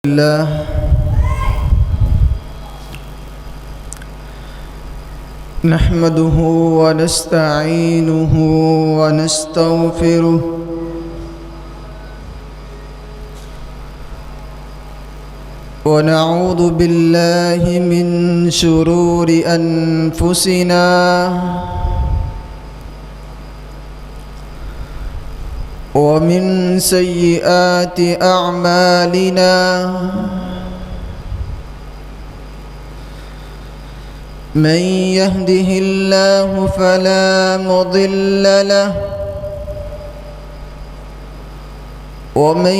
الله نحمده ونستعينه ونستغفره ونعوذ بالله من شرور أنفسنا ومن سيئات أعمالنا من يهده الله فلا مضل له ومن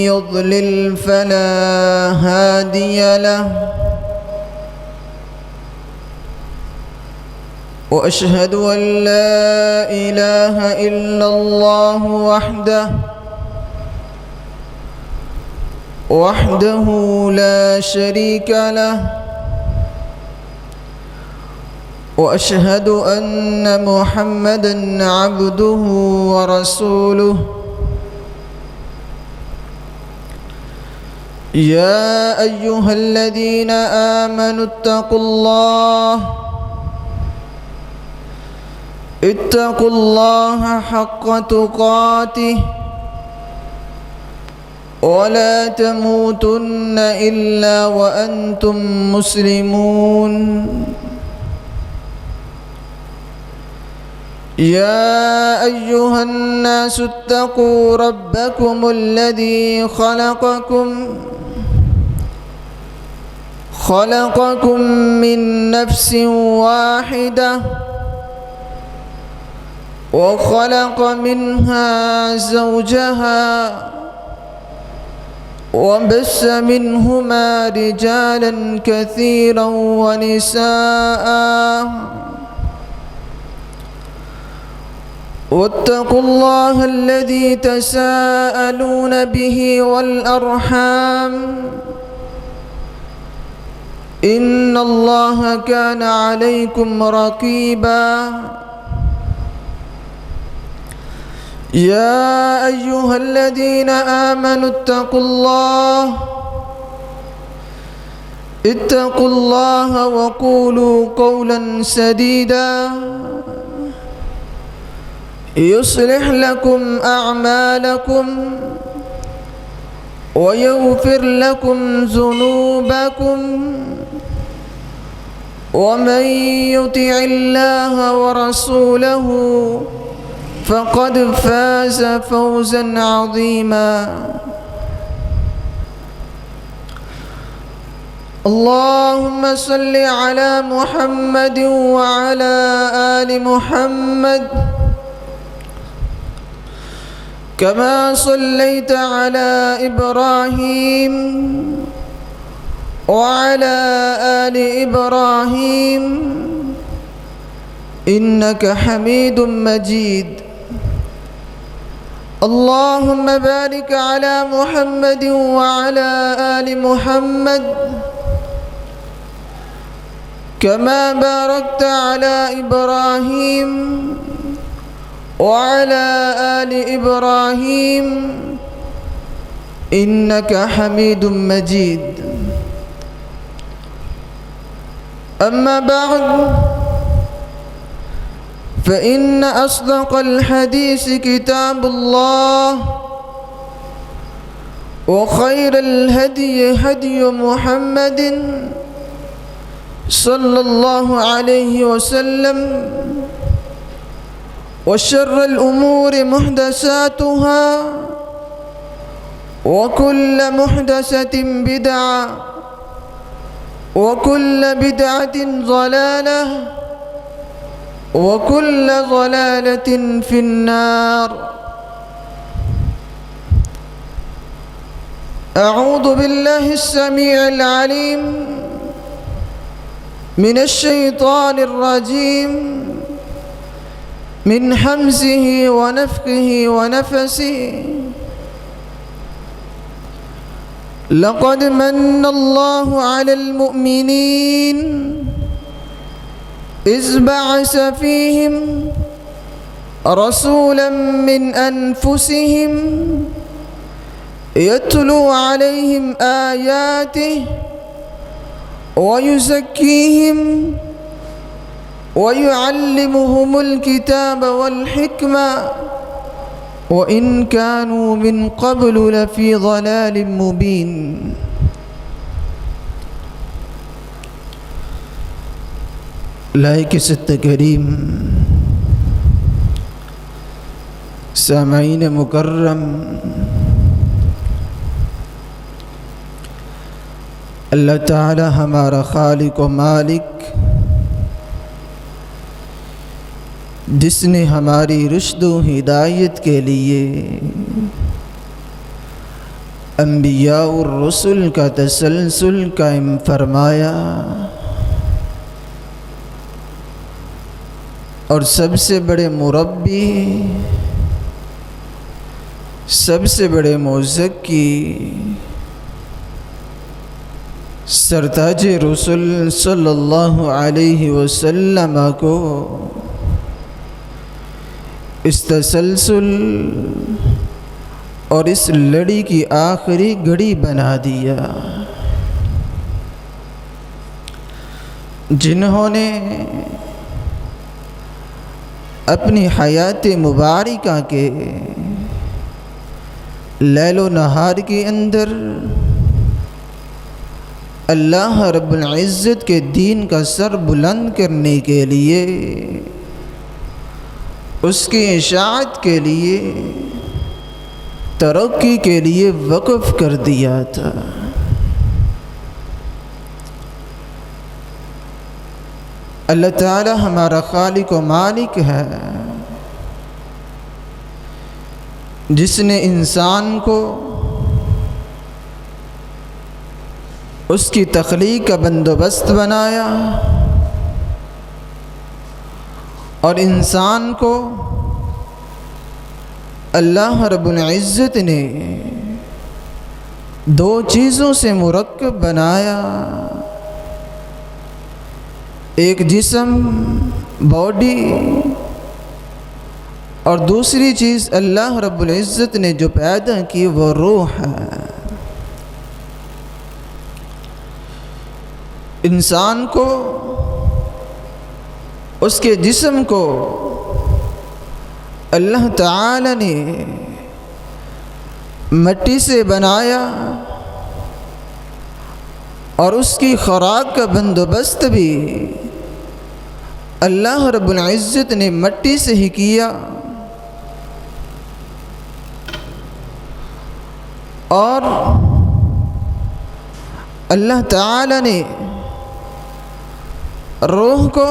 يضلل فلا هادي له وأشهد أن لا إله إلا الله وحده لا شريك له وأشهد أن محمدًا عبده ورسوله يا أيها الذين آمنوا اتقوا الله حق تقاته ولا تموتن إلا وأنتم مسلمون يا أيها الناس اتقوا ربكم الذي خلقكم من نفس واحدة وخلق منها زوجها وبث منهما رجالا كثيرا ونساء واتقوا الله الذي تساءلون به والأرحام إن الله كان عليكم رقيبا يا أيها الذين آمنوا اتقوا الله وقولوا قولا سديدا يصلح لكم أعمالكم ويغفر لكم ذنوبكم ومن يطع الله ورسوله فقد فاز فوزا عظيما اللهم صل على محمد وعلى آل محمد كما صليت على إبراهيم وعلى آل إبراهيم إنك حميد مجيد اللهم بارك على محمد وعلى آل محمد كما باركت على إبراهيم وعلى آل إبراهيم إنك حميد مجيد أما بعد فإن أصدق الحديث كتاب الله وخير الهدي هدي محمد صلى الله عليه وسلم وشر الأمور محدثاتها وكل محدثة بدعة وكل بدعة ضلالة وكل ضلالة في النار أعوذ بالله السميع العليم من الشيطان الرجيم من حمزه ونفخه ونفسه لقد من الله على المؤمنين إذ بعث فيهم رسولا من أنفسهم يتلو عليهم آياته ويزكيهم ويعلمهم الكتاب والحكمة وإن كانوا من قبل لفي ضلال مبين۔ لائق ست کریم، سامعین مکرم، اللہ تعالی ہمارا خالق و مالک، جس نے ہماری رشد و ہدایت کے لیے انبیاء اور رسل کا تسلسل قائم فرمایا، اور سب سے بڑے مربی، سب سے بڑے مزکی، سرتاج رسول صلی اللہ علیہ وسلم کو اس تسلسل اور اس لڑی کی آخری گھڑی بنا دیا، جنہوں نے اپنی حیات مبارکہ کے لیل و نہار کے اندر اللہ رب العزت کے دین کا سر بلند کرنے کے لیے، اس کی اشاعت کے لیے، ترقی کے لیے وقف کر دیا تھا۔ اللہ تعالی ہمارا خالق و مالک ہے، جس نے انسان کو اس کی تخلیق کا بندوبست بنایا، اور انسان کو اللہ رب العزت نے دو چیزوں سے مرکب بنایا، ایک جسم، باڈی، اور دوسری چیز اللہ رب العزت نے جو پیدا کی وہ روح ہے۔ انسان کو، اس کے جسم کو اللہ تعالی نے مٹی سے بنایا، اور اس کی خوراک کا بندوبست بھی اللہ رب العزت نے مٹی سے ہی کیا، اور اللہ تعالی نے روح کو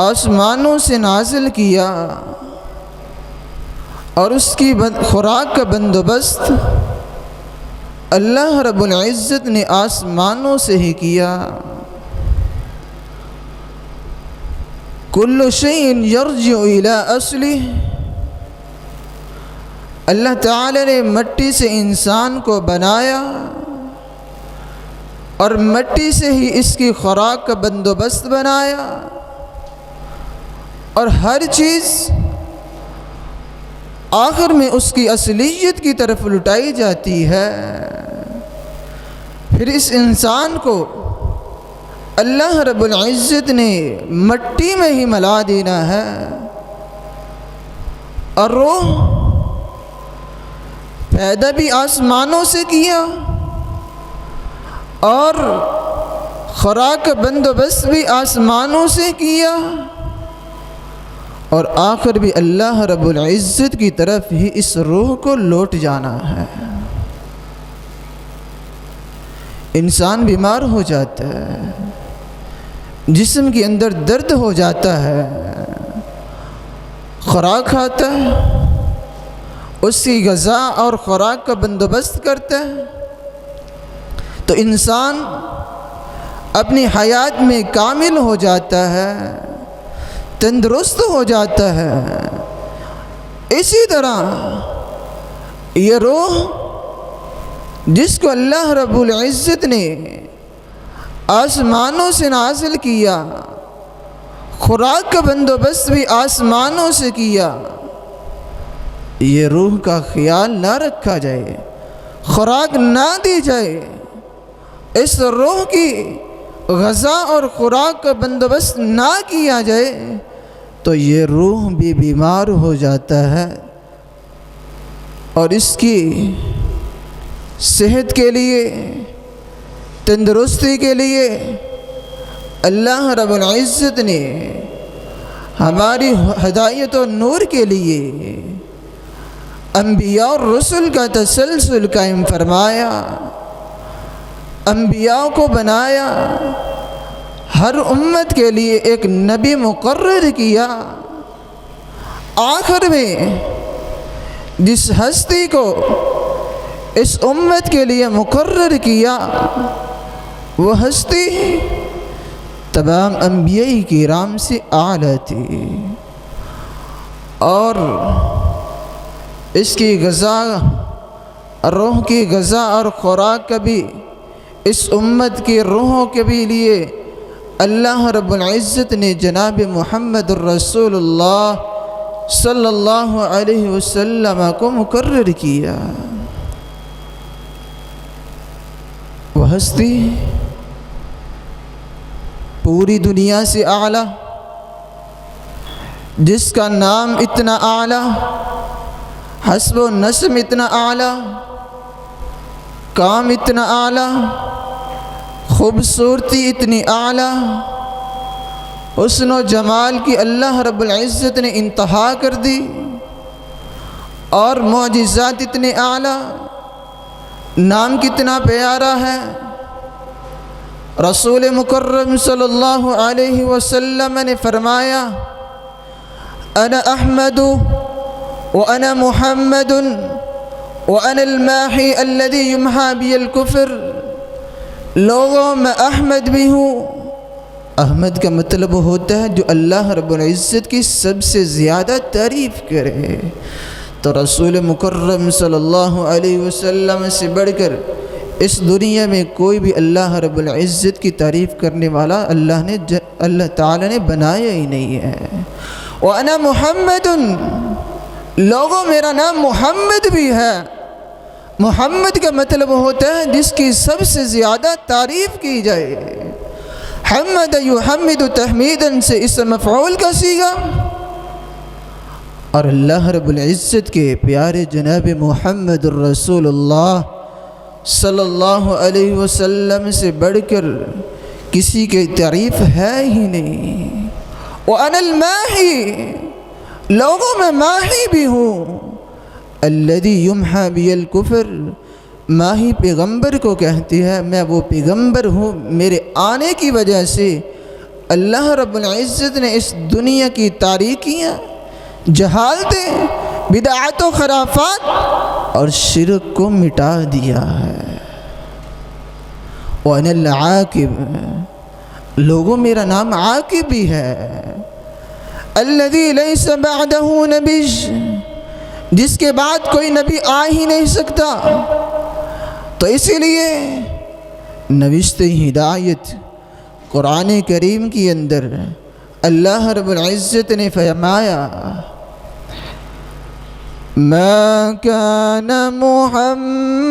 آسمانوں سے نازل کیا، اور اس کی خوراک کا بندوبست اللہ رب العزت نے آسمانوں سے ہی کیا۔ کل شیء یرجع الی اصلہ، اللہ تعالی نے مٹی سے انسان کو بنایا، اور مٹی سے ہی اس کی خوراک کا بندوبست بنایا، اور ہر چیز آخر میں اس کی اصلیت کی طرف لٹائی جاتی ہے۔ پھر اس انسان کو اللہ رب العزت نے مٹی میں ہی ملا دینا ہے، اور روح پیدا بھی آسمانوں سے کیا، اور خوراک کا بندوبست بھی آسمانوں سے کیا، اور آخر بھی اللہ رب العزت کی طرف ہی اس روح کو لوٹ جانا ہے۔ انسان بیمار ہو جاتا ہے، جسم کے اندر درد ہو جاتا ہے، خوراک کھاتا ہے، اس کی غذا اور خوراک کا بندوبست کرتا ہے، تو انسان اپنی حیات میں کامل ہو جاتا ہے، تندرست ہو جاتا ہے۔ اسی طرح یہ روح جس کو اللہ رب العزت نے آسمانوں سے نازل کیا، خوراک کا بندوبست بھی آسمانوں سے کیا، یہ روح کا خیال نہ رکھا جائے، خوراک نہ دی جائے، اس روح کی غذا اور خوراک کا بندوبست نہ کیا جائے تو یہ روح بھی بیمار ہو جاتا ہے، اور اس کی صحت کے لیے، تندرستی کے لیے اللہ رب العزت نے ہماری ہدایت و نور کے لیے انبیاء اور رسل کا تسلسل قائم فرمایا، انبیاء کو بنایا، ہر امت کے لیے ایک نبی مقرر کیا، آخر میں جس ہستی کو اس امت کے لیے مقرر کیا وہ ہستی تمام انبیاء کرام سے اعلیٰ تھی، اور اس کی غذا، روح کی غذا اور خوراک کا بھی اس امت کی روحوں کے بھی لیے اللہ رب العزت نے جناب محمد الرسول اللہ صلی اللہ علیہ وسلم کو مقرر کیا۔ وہ ہستی پوری دنیا سے اعلیٰ، جس کا نام اتنا اعلیٰ، حسب و نسب اتنا اعلیٰ، کام اتنا اعلیٰ، خوبصورتی اتنی اعلیٰ، حسن و جمال کی اللہ رب العزت نے انتہا کر دی، اور معجزات اتنے اعلیٰ، نام کتنا پیارا ہے۔ رسول مکرم صلی اللہ علیہ وسلم نے فرمایا، انا احمد وانا محمد وانا الماحی الذی یمحی بی الکفر، لوگوں میں احمد بھی ہوں۔ احمد کا مطلب ہوتا ہے جو اللہ رب العزت کی سب سے زیادہ تعریف کرے، تو رسول مکرم صلی اللہ علیہ وسلم سے بڑھ کر اس دنیا میں کوئی بھی اللہ رب العزت کی تعریف کرنے والا اللہ تعالی نے بنایا ہی نہیں ہے۔ وَأَنَا مُحَمَّدٌ، لوگوں میرا نام محمد بھی ہے۔ محمد کا مطلب ہوتا ہے جس کی سب سے زیادہ تعریف کی جائے۔ حمد یحمد تحمیداً سے اس مفعول کا صیغہ، اور اللہ رب العزت کے پیارے جناب محمد الرسول اللہ صلی اللہ علیہ وسلم سے بڑھ کر کسی کی تعریف ہے ہی نہیں۔ وَأَنَا الْمَاحِي، لوگوں میں ماحی بھی ہوں۔ الَّذِي يُمْحَى بِيَ الْكُفْرِ، ماحی پیغمبر کو کہتی ہے، میں وہ پیغمبر ہوں، میرے آنے کی وجہ سے اللہ رب العزت نے اس دنیا کی تاریکیاں، جہالتیں، بدعات و خرافات اور شرک کو مٹا دیا ہے۔ وَأَنَا الْعَاقِبُ، لوگوں میرا نام عاقب بھی ہے۔ الَّذِي لَيْسَ بَعْدَهُ نَبِيٌّ، جس کے بعد کوئی نبی آ ہی نہیں سکتا، تو اسی لیے نوشت ہدایت قرآن کریم کی اندر اللہ رب العزت نے فرمایا، ما كان محمد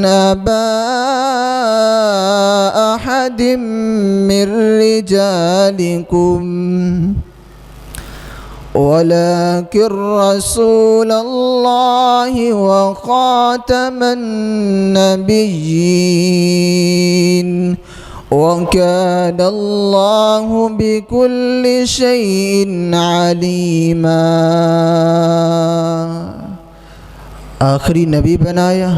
أبا أحد من رجالكم ولكن رسول الله وخاتم النبيين وَكَانَ اللَّهُ بِكُلِّ شَيْءٍ عَلِيمًا۔ آخری نبی بنایا،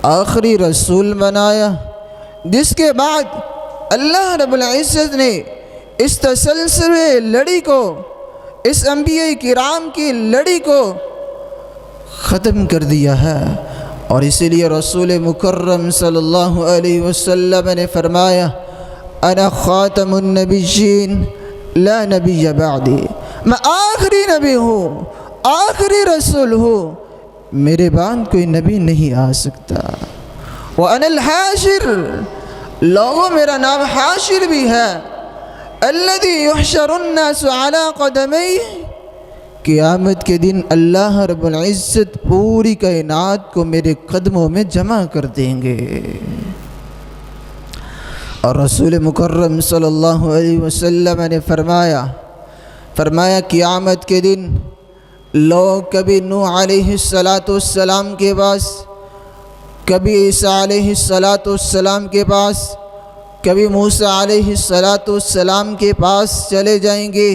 آخری رسول بنایا، جس کے بعد اللہ رب العزت نے اس تسلسل لڑی کو، اس انبیاء کرام کی لڑی کو ختم کر دیا ہے، اور اسی لیے رسول مکرم صلی اللہ علیہ وسلم نے فرمایا، انا خاتم النبیین لا نبی بعدی، میں آخری نبی ہوں، آخری رسول ہوں، میرے بعد کوئی نبی نہیں آ سکتا۔ وانا الحاشر، لوگوں میرا نام حاشر بھی ہے۔ الذی یحشر الناس علی قدمیہ، قیامت کے دن اللہ رب العزت پوری کائنات کو میرے قدموں میں جمع کر دیں گے۔ اور رسول مکرم صلی اللہ علیہ وسلم نے فرمایا قیامت کے دن لوگ کبھی نوح علیہ السلام کے پاس، کبھی عیسیٰ علیہ السلام کے پاس، کبھی موسیٰ علیہ السلام کے پاس چلے جائیں گے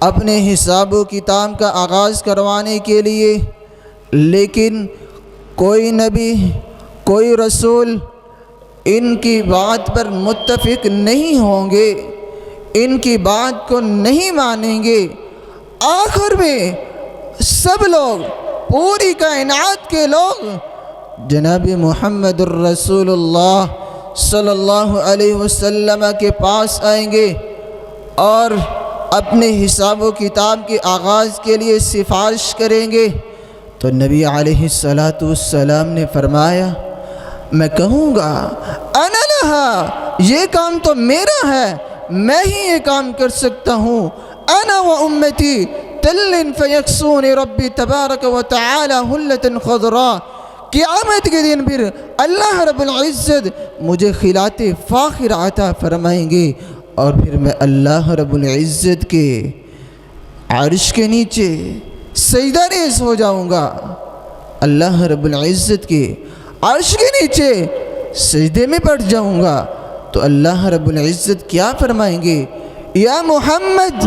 اپنے حساب و کتاب کا آغاز کروانے کے لیے، لیکن کوئی نبی، کوئی رسول ان کی بات پر متفق نہیں ہوں گے، ان کی بات کو نہیں مانیں گے۔ آخر میں سب لوگ، پوری کائنات کے لوگ جناب محمد الرسول اللہ صلی اللہ علیہ وسلم کے پاس آئیں گے اور اپنے حساب و کتاب کے آغاز کے لیے سفارش کریں گے۔ تو نبی علیہ السلام نے فرمایا، میں کہوں گا انا لہا، یہ کام تو میرا ہے، میں ہی یہ کام کر سکتا ہوں۔ انا و امتی تل فیکسون ربی تبارک و تعالی حلۃ خضراء، قیامت کے دن پھر اللہ رب العزت مجھے خلعت فاخر عطا فرمائیں گے، اور پھر میں اللہ رب العزت کے عرش کے نیچے سجدہ ریز ہو جاؤں گا۔ اللہ رب العزت کے عرش کے نیچے سجدے میں پڑ جاؤں گا تو اللہ رب العزت کیا فرمائیں گے؟ یا محمد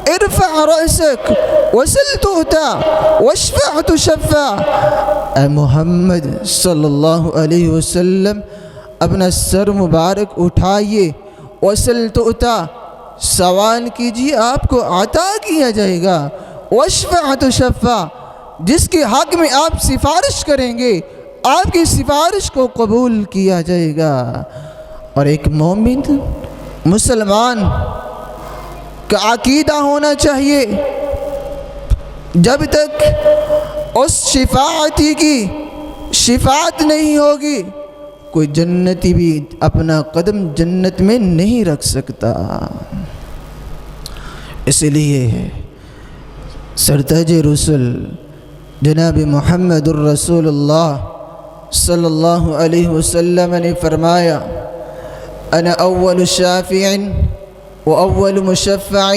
ارفع رأسک وسل تؤتا واشفع تشفع، اے محمد صلی اللہ علیہ وسلم اپنا سر مبارک اٹھائیے، وسل تؤتا، سوال کیجیے آپ کو عطا کیا جائے گا، واشفع تشفع، جس کے حق میں آپ سفارش کریں گے آپ کی سفارش کو قبول کیا جائے گا۔ اور ایک مومن مسلمان کا عقیدہ ہونا چاہیے، جب تک اس شفاعتی کی شفاعت نہیں ہوگی کوئی جنتی بھی اپنا قدم جنت میں نہیں رکھ سکتا۔ اس لیے سرتاج رسول جناب محمد الرسول اللہ صلی اللہ علیہ وسلم نے فرمایا، انا اول شافع و اول مشفع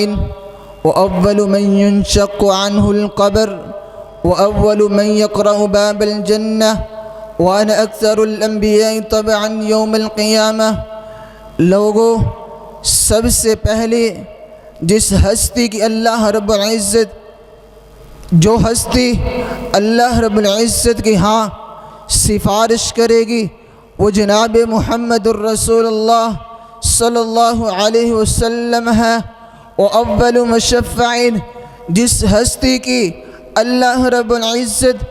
و اول من ينشق عنه القبر و اول من يقرأ باب الجنة وانا اکثر الانبیاء طبعا یوم القیامہ۔ لوگوں، سب سے پہلے جس ہستی کی اللہ رب العزت، جو ہستی اللہ رب العزت کی ہاں سفارش کرے گی وہ جناب محمد الرسول اللہ صلی اللہ علیہ وسلم ہے۔ وَأَوَّلُ مُشَفَّعٍ، جس ہستی کی اللہ رب العزت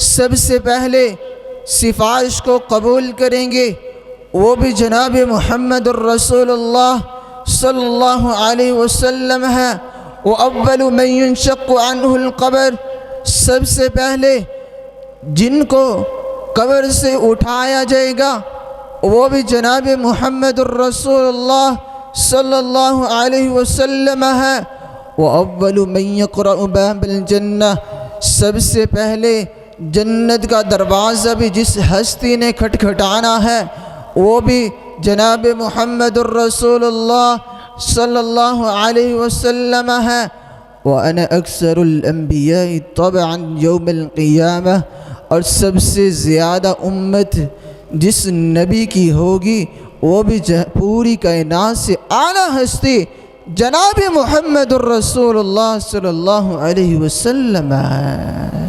سب سے پہلے سفارش کو قبول کریں گے وہ بھی جناب محمد الرسول اللہ صلی اللہ علیہ وسلم ہے۔ وَأَوَّلُ مَن يُنشَقُّ عَنْهُ الْقَبْرُ، سب سے پہلے جن کو قبر سے اٹھایا جائے گا وہ بھی جناب محمد الرسول اللہ صلی اللہ علیہ وسلم ہے۔ وَأَوَّلُ مَن يَقْرَأُ بَابَ الْجَنَّةِ، سب سے پہلے جنت کا دروازہ بھی جس ہستی نے کھٹکھٹانا ہے وہ بھی جناب محمد الرسول اللہ صلی اللہ علیہ وسلم ہے۔ وَأَنَا أَكْثَرُ الْأَنْبِيَاءِ طَبْعًا يَوْمَ الْقِيَامَةِ، اور سب سے زیادہ امت جس نبی کی ہوگی وہ بھی پوری کائنات سے اعلیٰ ہستی جناب محمد الرسول اللہ صلی اللہ علیہ وسلم ہے۔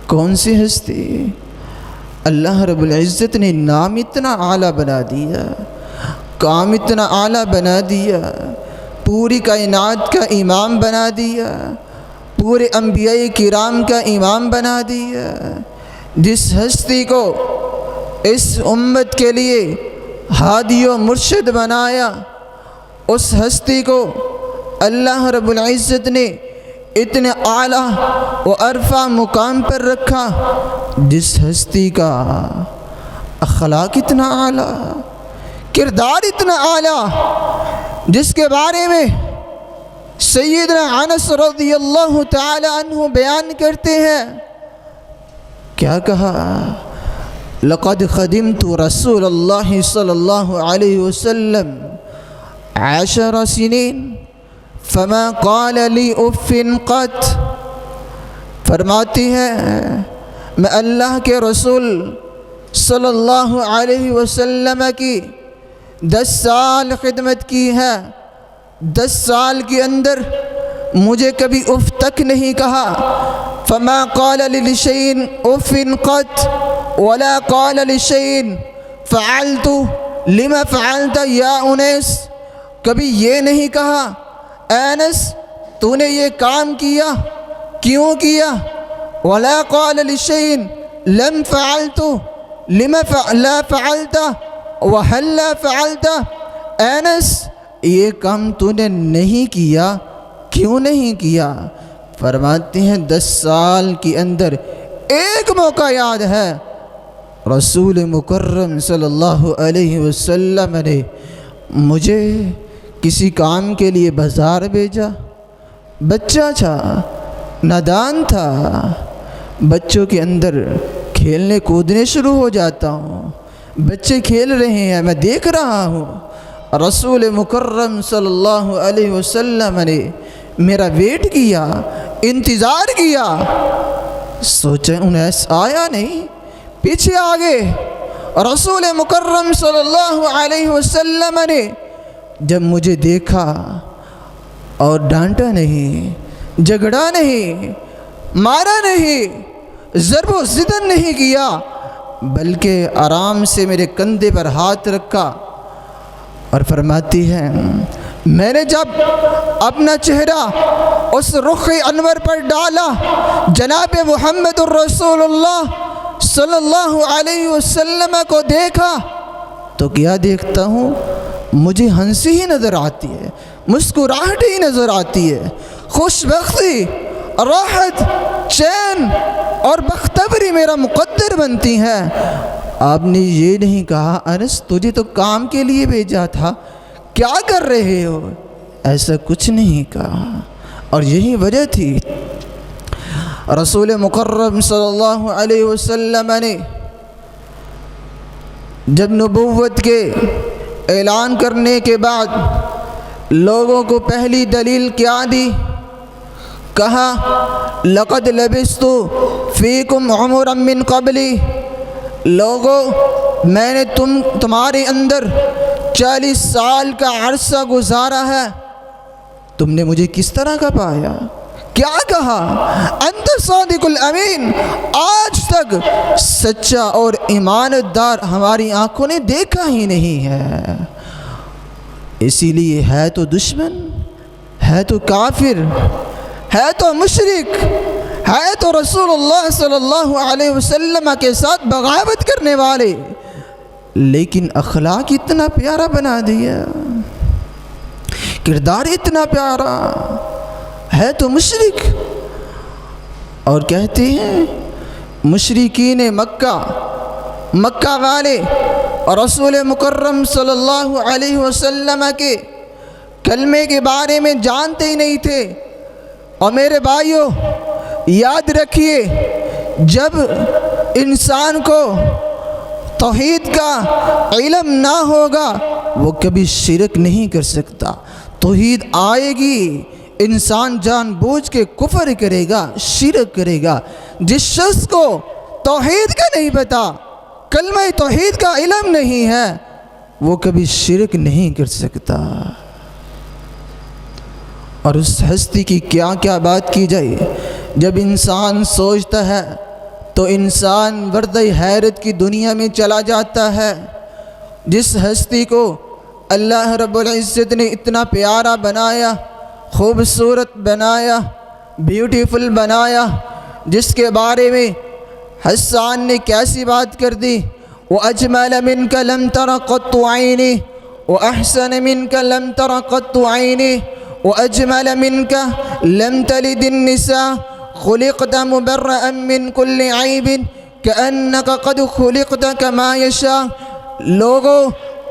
کون سی ہستی؟ اللہ رب العزت نے نام اتنا اعلیٰ بنا دیا، کام اتنا اعلیٰ بنا دیا، پوری کائنات کا امام بنا دیا، پورے انبیاء کرام کا امام بنا دیا۔ جس ہستی کو اس امت کے لیے ہادی و مرشد بنایا، اس ہستی کو اللہ رب العزت نے اتنے اعلیٰ و عرفہ مقام پر رکھا، جس ہستی کا اخلاق اتنا اعلیٰ، کردار اتنا اعلیٰ، جس کے بارے میں سیدنا انس رضی اللہ تعالی عنہ بیان کرتے ہیں، کیا کہا؟ لقد خدمت رسول اللہ صلی اللہ علیہ وسلم 10 سنین فما قال لی اف قط. فرماتی ہے میں اللہ کے رسول صلی اللہ علیہ وسلم کی 10 سال خدمت کی ہے، 10 سال کے اندر مجھے کبھی اف تک نہیں کہا. فما قال لشيء اف قط ولا قال لشيء فعلت لما فعلت یا انیس. کبھی یہ نہیں کہا انس تو نے یہ کام کیا کیوں کیا. ولا قال لشيء لم فعلت لما لا فعلت وهل فعلت. انس یہ کام تو نے نہیں کیا کیوں نہیں کیا. فرماتے ہیں 10 سال کے اندر ایک موقع یاد ہے، رسول مکرم صلی اللہ علیہ وسلم نے مجھے کسی کام کے لیے بازار بھیجا. بچہ تھا، نادان تھا، بچوں کے اندر کھیلنے کودنے شروع ہو جاتا ہوں، بچے کھیل رہے ہیں میں دیکھ رہا ہوں. رسول مکرم صلی اللہ علیہ وسلم نے میرا ویٹ کیا، انتظار کیا، سوچا انہیں آیا نہیں، پیچھے آگے. رسول مکرم صلی اللہ علیہ وسلم نے جب مجھے دیکھا اور ڈانٹا نہیں، جھگڑا نہیں، مارا نہیں، ضرب و زدن نہیں کیا، بلکہ آرام سے میرے کندھے پر ہاتھ رکھا اور فرماتی ہے میں نے جب اپنا چہرہ اس رخ انور پر ڈالا، جناب محمد الرسول اللہ صلی اللہ علیہ وسلم کو دیکھا تو کیا دیکھتا ہوں؟ مجھے ہنسی ہی نظر آتی ہے، مسکراہٹ ہی نظر آتی ہے، خوش بختی، راحت، چین اور بختبری میرا مقدر بنتی ہے. آپ نے یہ نہیں کہا انس تجھے تو کام کے لیے بھیجا تھا، کیا کر رہے ہو؟ ایسا کچھ نہیں کہا. اور یہی وجہ تھی رسول مکرم صلی اللہ علیہ وسلم نے جب نبوت کے اعلان کرنے کے بعد لوگوں کو پہلی دلیل کیا دی؟ کہا لقد لبثت فیکم عمرا من قبلی. لوگوں میں نے تمہارے اندر 40 سال کا عرصہ گزارا ہے، تم نے مجھے کس طرح کا پایا؟ کیا کہا؟ انت صادق الامین، آج تک سچا اور ایماندار ہماری آنکھوں نے دیکھا ہی نہیں ہے. اسی لیے ہے تو دشمن، ہے تو کافر، ہے تو مشرک، ہے تو رسول اللہ صلی اللہ علیہ وسلم کے ساتھ بغاوت کرنے والے، لیکن اخلاق اتنا پیارا بنا دیا، کردار اتنا پیارا، ہے تو مشرک. اور کہتے ہیں مشرکین مکہ والے اور رسول مکرم صلی اللہ علیہ وسلم کے کلمے کے بارے میں جانتے ہی نہیں تھے. اور میرے بھائیوں یاد رکھیے، جب انسان کو توحید کا علم نہ ہوگا وہ کبھی شرک نہیں کر سکتا. توحید آئے گی، انسان جان بوجھ کے کفر کرے گا، شرک کرے گا. جس شخص کو توحید کا نہیں پتا، کلمہ توحید کا علم نہیں ہے، وہ کبھی شرک نہیں کر سکتا. اور اس ہستی کی کیا کیا بات کی جائے. جب انسان سوچتا ہے تو انسان وردہ حیرت کی دنیا میں چلا جاتا ہے. جس ہستی کو اللہ رب العزت نے اتنا پیارا بنایا، خوبصورت بنایا، بیوٹیفل بنایا، جس کے بارے میں حسان نے کیسی بات کر دی، وَأَجْمَلَ مِنْكَ لَمْ تَرَ قَطُّ عَيْنِي وَأَحْسَنَ مِنْكَ لَمْ تَرَ قَطُّ عَيْنِي وَأَجْمَلَ مِنْكَ لَمْ تَلِدِ النِّسَاءُ خُلِقْتَ مُبَرَّأً مِنْ كُلِّ عَيْبٍ كَأَنَّكَ قَدْ خُلِقْتَ كَمَا يَشَاءُ. لوگوں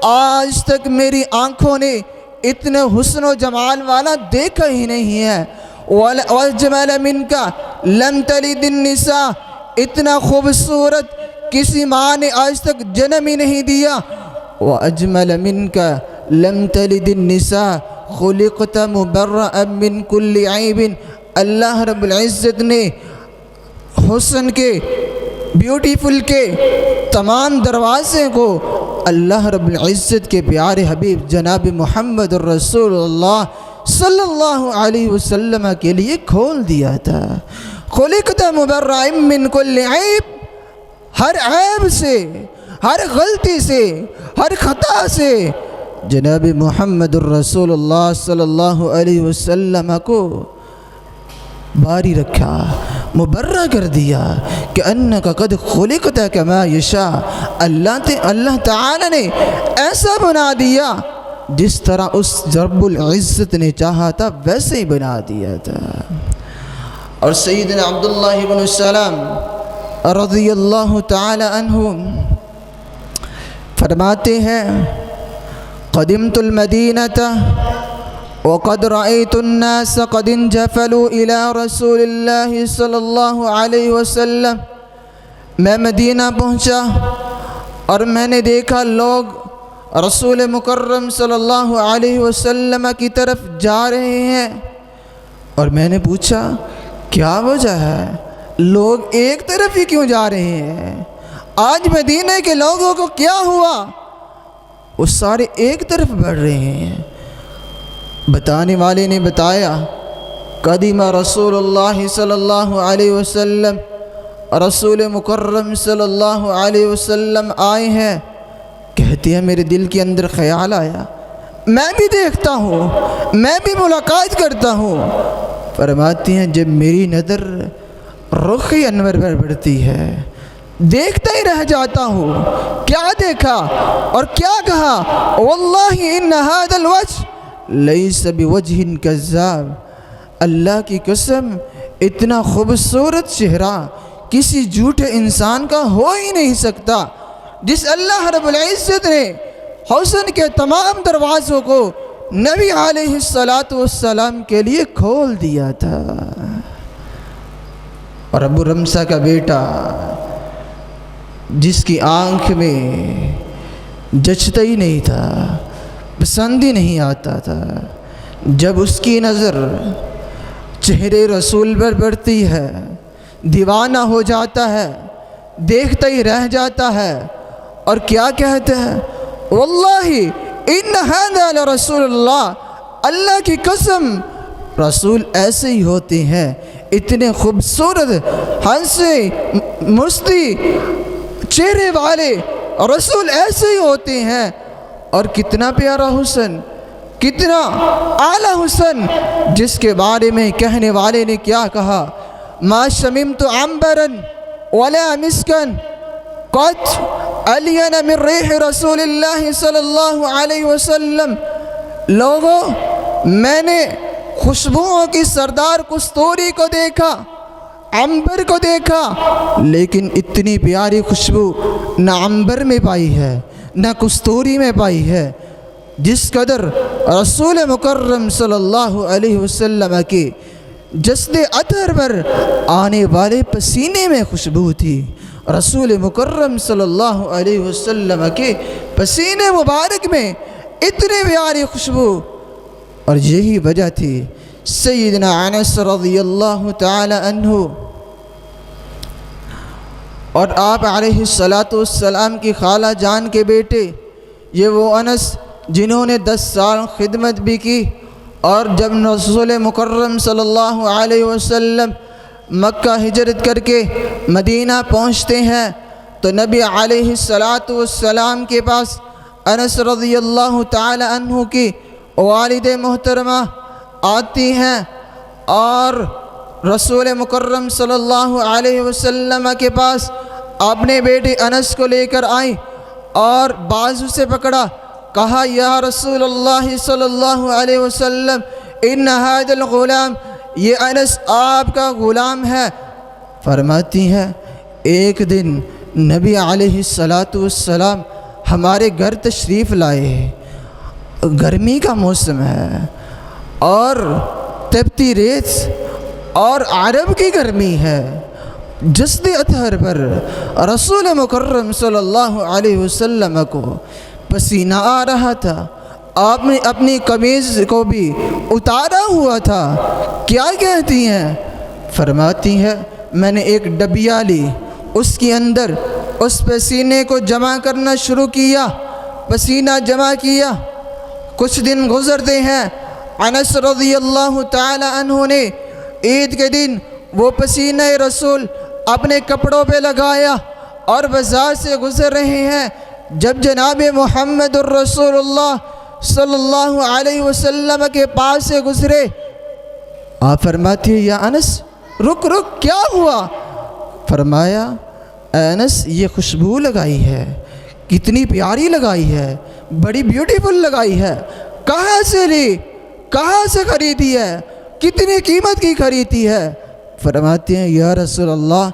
آج تک میری آنکھوں نے اتنے حسن و جمال والا دیکھا ہی نہیں ہے۔ وَأَجْمَلَ مِنْكَ لَمْ تَلِدِ النِّسَاء، اتنا خوبصورت کسی ماں نے آج تک جنم ہی نہیں دیا۔ وَأَجْمَلَ مِنْكَ لَمْ تَلِدِ النِّسَاء خُلِقْتَ مُبَرَّأً مِّن كُلِّ عَيْبٍ۔ اللہ رب العزت نے حسن کے، بیوٹیفل کے تمام دروازے کو اللہ رب العزت کے پیارے حبیب جناب محمد الرسول اللہ صلی اللہ علیہ وسلم کے لیے کھول دیا تھا۔ خلقت مبرأ من کل عیب، ہر عیب سے، ہر غلطی سے، ہر خطا سے جناب محمد الرسول اللہ صلی اللہ علیہ وسلم کو باری رکھا، مبرہ کر دیا کہ انک قد خلقت کما یشاء۔ اللہ تعالی نے ایسا بنا دیا جس طرح اس رب العزت نے چاہا تھا ویسے ہی بنا دیا تھا۔ اور سیدنا عبداللہ بن السلام رضی اللہ تعالی عنہ فرماتے ہیں قدمت المدینۃ وقد رأيت الناس قد انجفلوا إلى رسول اللہ صلی اللہ علیہ وسلم۔ میں مدینہ پہنچا اور میں نے دیکھا لوگ رسول مکرم صلی اللہ علیہ وسلم کی طرف جا رہے ہیں، اور میں نے پوچھا کیا وجہ ہے، لوگ ایک طرف ہی کیوں جا رہے ہیں؟ آج مدینہ کے لوگوں کو کیا ہوا؟ وہ سارے ایک طرف بڑھ رہے ہیں۔ بتانے والے نے بتایا قدیم رسول اللہ صلی اللہ علیہ وسلم، رسول مکرم صلی اللہ علیہ وسلم آئے ہیں۔ کہتے ہیں میرے دل کے اندر خیال آیا، میں بھی دیکھتا ہوں، میں بھی ملاقات کرتا ہوں۔ فرماتی ہیں جب میری نظر رخ انور پر پڑتی ہے دیکھتا ہی رہ جاتا ہوں۔ کیا دیکھا اور کیا کہا؟ واللہ ان هذا الوجه لیس بوجہ کذاب، اللہ کی قسم اتنا خوبصورت چہرہ کسی جھوٹے انسان کا ہو ہی نہیں سکتا جس اللہ رب العزت نے حسن کے تمام دروازوں کو نبی علیہ السلام کے لیے کھول دیا تھا۔ اور ابو رمسہ کا بیٹا جس کی آنکھ میں جچتا ہی نہیں تھا، پسند ہی نہیں آتا تھا، جب اس کی نظر چہرے رسول پر پڑتی ہے دیوانہ ہو جاتا ہے، دیکھتا ہی رہ جاتا ہے، اور کیا کہتے ہیں واللہ ان هذا لرسول اللہ، اللہ کی قسم رسول ایسے ہی ہوتے ہیں، اتنے خوبصورت ہنسے مستی چہرے والے رسول ایسے ہی ہوتے ہیں۔ اور کتنا پیارا حسن، کتنا اعلیٰ حسن، جس کے بارے میں کہنے والے نے کیا کہا ما شممت عنبرا ولا مسکا قط الین من ریح رسول اللہ صلی اللہ علیہ وسلم۔ لوگوں، میں نے خوشبوؤں کی سردار کستوری کو دیکھا، عنبر کو دیکھا، لیکن اتنی پیاری خوشبو نہ عنبر میں پائی ہے نہ کستوری میں پائی ہے جس قدر رسول مکرم صلی اللہ علیہ وسلم کے جسد اطہر پر آنے والے پسینے میں خوشبو تھی۔ رسول مکرم صلی اللہ علیہ وسلم کے پسینے مبارک میں اتنی پیاری خوشبو، اور یہی وجہ تھی سیدنا انس رضی اللہ تعالی عنہ اور آپ علیہ السلام کی خالہ جان کے بیٹے، یہ وہ انس جنہوں نے 10 سال خدمت بھی کی، اور جب رسول مکرم صلی اللہ علیہ وسلم مکہ ہجرت کر کے مدینہ پہنچتے ہیں تو نبی علیہ السلام کے پاس انس رضی اللہ تعالی عنہ کی والد محترمہ آتی ہیں، اور رسول مکرم صلی اللہ علیہ وسلم کے پاس اپنے بیٹے انس کو لے کر آئیں، اور بازو سے پکڑا، کہا یا رسول اللہ صلی اللہ علیہ وسلم ان هذا الغلام، یہ انس آپ کا غلام ہے۔ فرماتی ہیں ایک دن نبی علیہ السلام ہمارے گھر تشریف لائے، گرمی کا موسم ہے اور تپتی ریت اور عرب کی گرمی ہے، جسد اطہر پر رسول مکرم صلی اللہ علیہ وسلم کو پسینہ آ رہا تھا، آپ نے اپنی قمیض کو بھی اتارا ہوا تھا۔ کیا کہتی ہیں؟ فرماتی ہے میں نے ایک ڈبیا لی، اس کے اندر اس پسینے کو جمع کرنا شروع کیا، پسینہ جمع کیا۔ کچھ دن گزرتے ہیں، انس رضی اللہ تعالی عنہ نے عید کے دن وہ پسینہ رسول اپنے کپڑوں پہ لگایا اور بازار سے گزر رہے ہیں، جب جناب محمد الرسول اللہ صلی اللہ علیہ وسلم کے پاس سے گزرے، آپ فرماتی ہیں یا انس رک رک، کیا ہوا؟ فرمایا اے انس یہ خوشبو لگائی ہے، کتنی پیاری لگائی ہے، بڑی بیوٹیفل لگائی ہے، کہاں سے لی، کہاں سے خریدی ہے، کتنی قیمت کی خریدی ہے؟ فرماتے ہیں یا رسول اللہ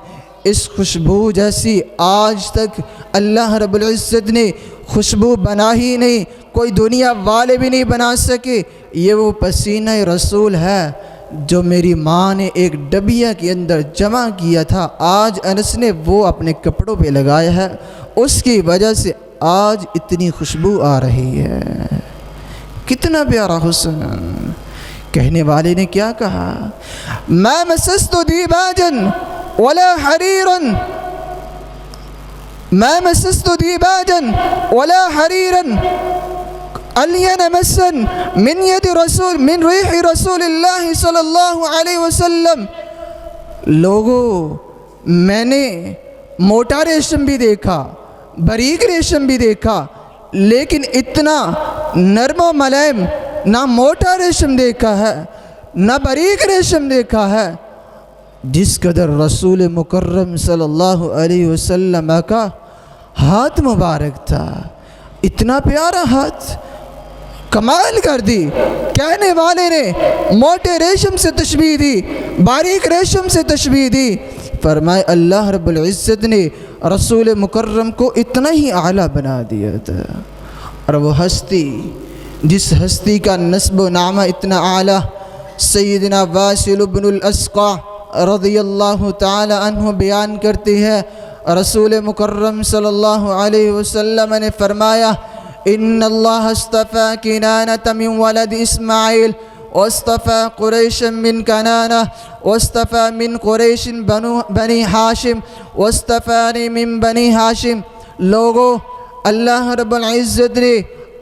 اس خوشبو جیسی آج تک اللہ رب العزت نے خوشبو بنا ہی نہیں، کوئی دنیا والے بھی نہیں بنا سکے، یہ وہ پسینہ رسول ہے جو میری ماں نے ایک ڈبیا کے اندر جمع کیا تھا، آج انس نے وہ اپنے کپڑوں پہ لگایا ہے، اس کی وجہ سے آج اتنی خوشبو آ رہی ہے۔ کتنا پیارا حسن۔ کہنے والے نے کیا کہا؟ ما مسست دیباجا ولا حریرا، ما مسست دیباجا ولا حریرا الین مسا من ید رسول من ریح رسول اللہ صلی اللہ علیہ وسلم۔ لوگوں میں نے موٹا ریشم بھی دیکھا، باریک ریشم بھی دیکھا، لیکن اتنا نرم و ملائم نہ موٹا ریشم دیکھا ہے نہ باریک ریشم دیکھا ہے، جس قدر رسول مکرم صلی اللہ علیہ وسلم کا ہاتھ مبارک تھا، اتنا پیارا ہاتھ، کمال کر دی۔ کہنے والے نے موٹے ریشم سے تشبیہ دی، باریک ریشم سے تشبیہ دی، فرمائے اللہ رب العزت نے رسول مکرم کو اتنا ہی اعلیٰ بنا دیا تھا۔ اور وہ ہستی جس ہستی کا نسب و نامہ اتنا اعلیٰ، سیدنا واصل بن الاسقع رضی اللہ تعالی عنہ بیان کرتے ہیں، رسول مکرم صلی اللہ علیہ وسلم نے فرمایا ان اللہ اصطفى کنانة من ولد اسماعیل واصطفى قریشا من کنانہ واصطفى من قریش بنی ہاشم واصطفانی من بنی ہاشم۔ لوگوں اللہ رب العزت نے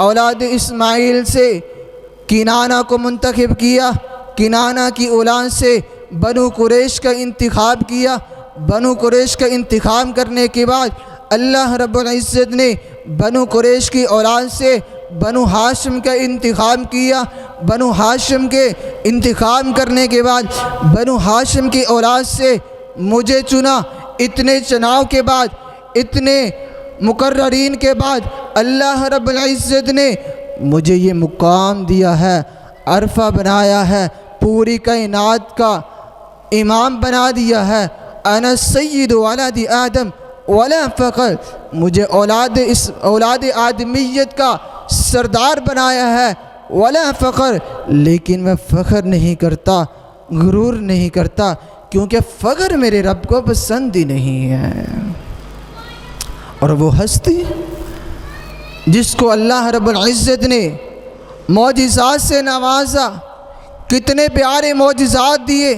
اولاد اسماعیل سے کنانہ کو منتخب کیا، کنانہ کی اولاد سے بنو قریش کا انتخاب کیا، بنو قریش کا انتخاب کرنے کے بعد اللہ رب العزت نے بنو قریش کی اولاد سے بنو ہاشم کا انتخاب کیا، بنو ہاشم کے انتخاب کرنے کے بعد بنو ہاشم کی اولاد سے مجھے چنا۔ اتنے چناؤ کے بعد، اتنے مقررین کے بعد اللہ رب العزت نے مجھے یہ مقام دیا ہے، عرفہ بنایا ہے، پوری کائنات کا امام بنا دیا ہے۔ انا سید ولد آدم ولا فخر، مجھے اولاد آدمیت کا سردار بنایا ہے، ولا فخر، لیکن میں فخر نہیں کرتا، غرور نہیں کرتا، کیونکہ فخر میرے رب کو پسند ہی نہیں ہے۔ اور وہ ہستی جس کو اللہ رب العزت نے معجزات سے نوازا، کتنے پیارے معجزات دیے۔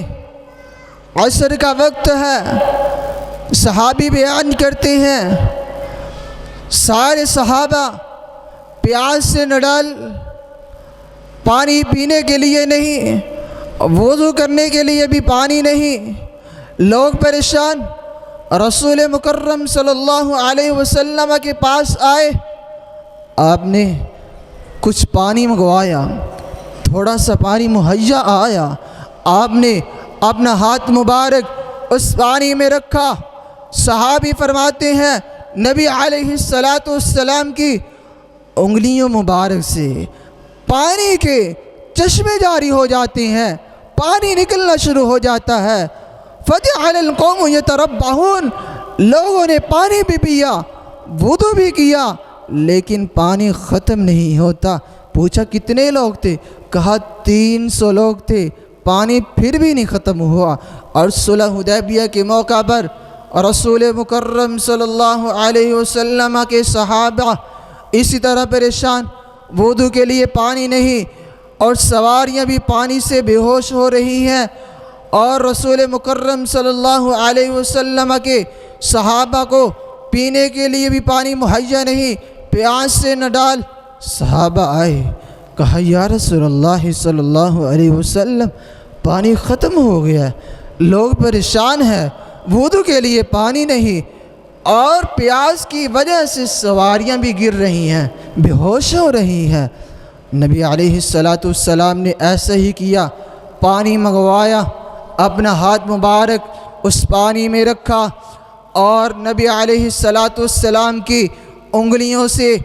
عصر کا وقت ہے، صحابی بیان کرتے ہیں سارے صحابہ پیاس سے نڈال، پانی پینے کے لیے نہیں، وضو کرنے کے لیے بھی پانی نہیں، لوگ پریشان۔ رسول مکرم صلی اللہ علیہ وسلم کے پاس آئے، آپ نے کچھ پانی منگوایا، تھوڑا سا پانی مہیا آیا، آپ نے اپنا ہاتھ مبارک اس پانی میں رکھا۔ صحابی فرماتے ہیں نبی علیہ السلام کی انگلیوں مبارک سے پانی کے چشمے جاری ہو جاتے ہیں، پانی نکلنا شروع ہو جاتا ہے۔ فجعل القوم یتربعون، لوگوں نے پانی بھی پیا، وضو بھی کیا، لیکن پانی ختم نہیں ہوتا۔ پوچھا کتنے لوگ تھے؟ کہا 300 لوگ تھے، پانی پھر بھی نہیں ختم ہوا۔ اور صلح حدیبیہ کے موقع پر رسول مکرم صلی اللہ علیہ وسلم کے صحابہ اسی طرح پریشان، وضو کے لیے پانی نہیں، اور سواریاں بھی پانی سے بے ہوش ہو رہی ہیں، اور رسول مکرم صلی اللہ علیہ وسلم کے صحابہ کو پینے کے لیے بھی پانی مہیا نہیں، پیاس سے نہ ڈال۔ صحابہ آئے، کہا یا رسول اللہ صلی اللہ علیہ وسلم پانی ختم ہو گیا، لوگ پریشان ہیں، وضو کے لیے پانی نہیں، اور پیاس کی وجہ سے سواریاں بھی گر رہی ہیں، بے ہوش ہو رہی ہیں۔ نبی علیہ السلام نے ایسا ہی کیا، پانی منگوایا، اپنا ہاتھ مبارک اس پانی میں رکھا، اور نبی علیہ السلام کی انگلیوں سے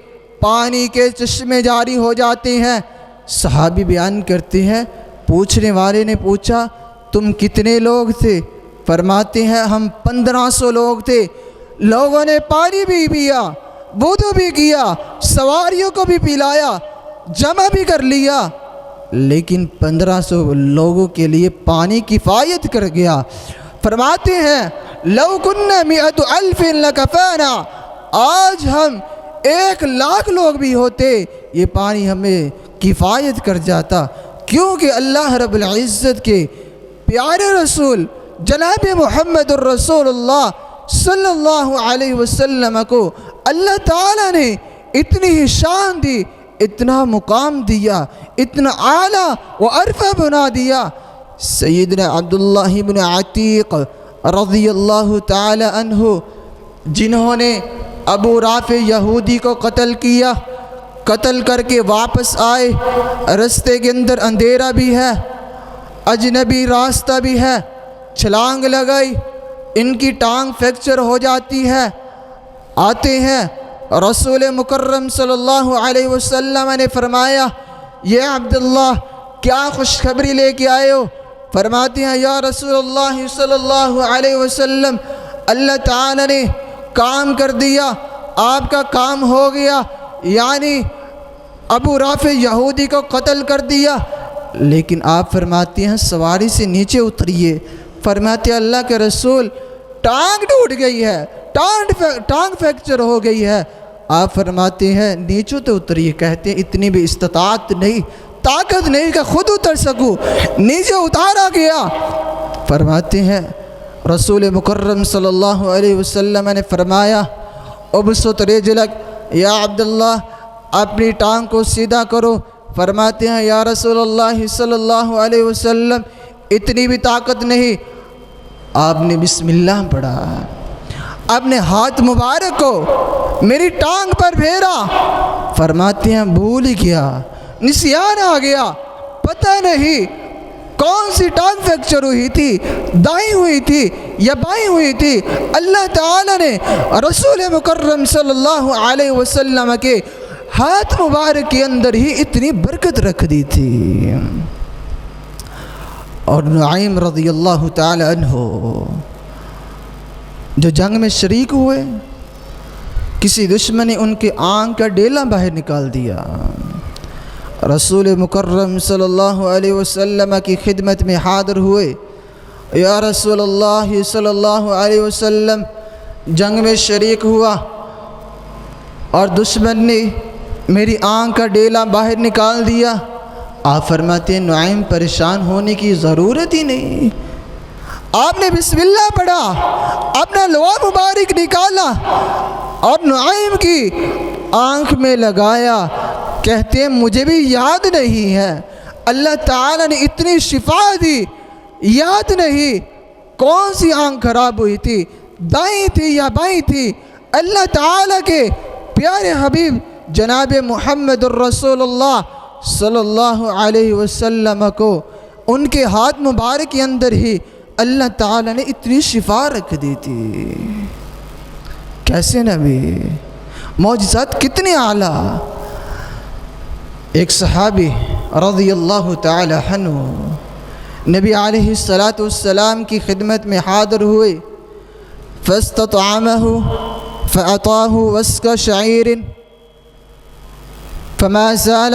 پانی کے چشمے جاری ہو جاتے ہیں۔ صحابی بیان کرتے ہیں، پوچھنے والے نے پوچھا تم کتنے لوگ تھے؟ فرماتے ہیں ہم 1500 لوگ تھے۔ لوگوں نے پانی بھی پیا، وضو بھی کیا، سواریوں کو بھی پلایا، جمع بھی کر لیا، لیکن 1500 لوگوں کے لیے پانی کفایت کر گیا۔ فرماتے ہیں لو کننا 100,000 لکفانا، آج ہم 1,00,000 لوگ بھی ہوتے یہ پانی ہمیں کفایت کر جاتا، کیونکہ اللہ رب العزت کے پیارے رسول جناب محمد الرسول اللہ صلی اللہ علیہ وسلم کو اللہ تعالیٰ نے اتنی ہی شان دی، اتنا مقام دیا، اتنا اعلیٰ و عرفہ بنا دیا۔ سیدنا عبداللہ بن عتیق رضی اللہ تعالی عنہ، جنہوں نے ابو رافع یہودی کو قتل کیا، قتل کر کے واپس آئے، رستے کے اندر اندھیرا بھی ہے، اجنبی راستہ بھی ہے، چھلانگ لگائی، ان کی ٹانگ فریکچر ہو جاتی ہے، آتے ہیں رسول مکرم صلی اللہ علیہ وسلم نے فرمایا یہ عبداللہ کیا خوشخبری لے کے آئے ہو؟ فرماتے ہیں یا رسول اللہ صلی اللہ علیہ وسلم اللہ تعالی نے کام کر دیا، آپ کا کام ہو گیا، یعنی ابو رافع یہودی کو قتل کر دیا۔ لیکن آپ فرماتے ہیں سواری سے نیچے اتریے۔ فرماتے ہیں اللہ کے رسول ٹانگ ٹوٹ گئی ہے، ٹانگ فریکچر ہو گئی ہے۔ آپ فرماتے ہیں نیچے تو اتریے۔ کہتے ہیں اتنی بھی استطاعت نہیں، طاقت نہیں کہ خود اتر سکوں، نیچے اتارا گیا۔ فرماتے ہیں رسول مکرم صلی اللہ علیہ وسلم نے فرمایا ابسط رجلک یا عبداللہ، اپنی ٹانگ کو سیدھا کرو۔ فرماتے ہیں یا رسول اللہ صلی اللہ علیہ وسلم اتنی بھی طاقت نہیں۔ آپ نے بسم اللہ پڑھا، اپنے ہاتھ مبارک کو میری ٹانگ پر پھیرا۔ فرماتے ہیں بھول ہی گیا، نسیان آ گیا، پتہ نہیں کون سی ٹانگ فریکچر ہوئی تھی، دائیں ہوئی تھی یا بائیں ہوئی تھی۔ اللہ تعالیٰ نے رسول مکرم صلی اللہ علیہ وسلم کے ہاتھ مبارک کے اندر ہی اتنی برکت رکھ دی تھی۔ اور نعیم رضی اللہ تعالی عنہ جو جنگ میں شریک ہوئے، کسی دشمن نے ان کے آنکھ کا ڈیلا باہر نکال دیا۔ رسول مکرم صلی اللہ علیہ وسلم کی خدمت میں حاضر ہوئے، یا رسول اللہ صلی اللہ علیہ وسلم جنگ میں شریک ہوا اور دشمن نے میری آنکھ کا ڈیلا باہر نکال دیا۔ آپ فرماتے ہیں نعیم پریشان ہونے کی ضرورت ہی نہیں۔ آپ نے بسم اللہ پڑھا، اپنا لوا مبارک نکالا اور نعیم کی آنکھ میں لگایا۔ کہتے ہیں مجھے بھی یاد نہیں ہے، اللہ تعالیٰ نے اتنی شفا دی، یاد نہیں کون سی آنکھ خراب ہوئی تھی، دائیں تھی یا بائیں تھی۔ اللہ تعالیٰ کے پیارے حبیب جناب محمد الرسول اللہ صلی اللہ علیہ وسلم کو ان کے ہاتھ مبارک کے اندر ہی اللہ تعالیٰ نے اتنی شفا رکھ دی تھی۔ کیسے نبی، معجزات کتنے اعلیٰ۔ ایک صحابی رضی اللہ تعالی عنہ نبی علیہ السلام کی خدمت میں حاضر ہوئے، فاستطعمه فأعطاه وسق شعير فما زال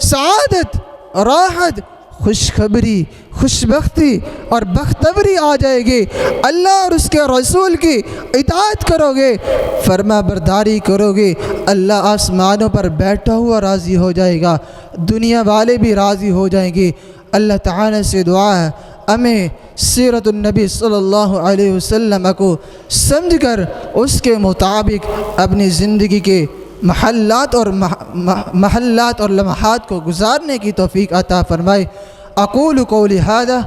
سعادت، راحت، خوشخبری، خوشبختی اور بختوری آ جائے گی۔ اللہ اور اس کے رسول کی اطاعت کرو گے، فرما برداری کرو گے، اللہ آسمانوں پر بیٹھا ہوا راضی ہو جائے گا، دنیا والے بھی راضی ہو جائیں گے۔ اللہ تعالیٰ سے دعا ہے ہمیں سیرت النبی صلی اللہ علیہ وسلم کو سمجھ کر اس کے مطابق اپنی زندگی کے محلات اور لمحات کو گزارنے کی توفیق عطا فرمائے۔ اقول قولی ھذا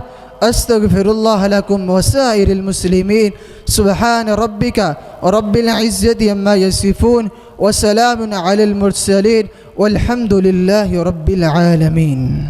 استغفر اللہ لکم وسائر المسلمین۔ سبحان ربک رب العزت عما یصفون وسلام علی المرسلین والحمد للہ رب العالمین۔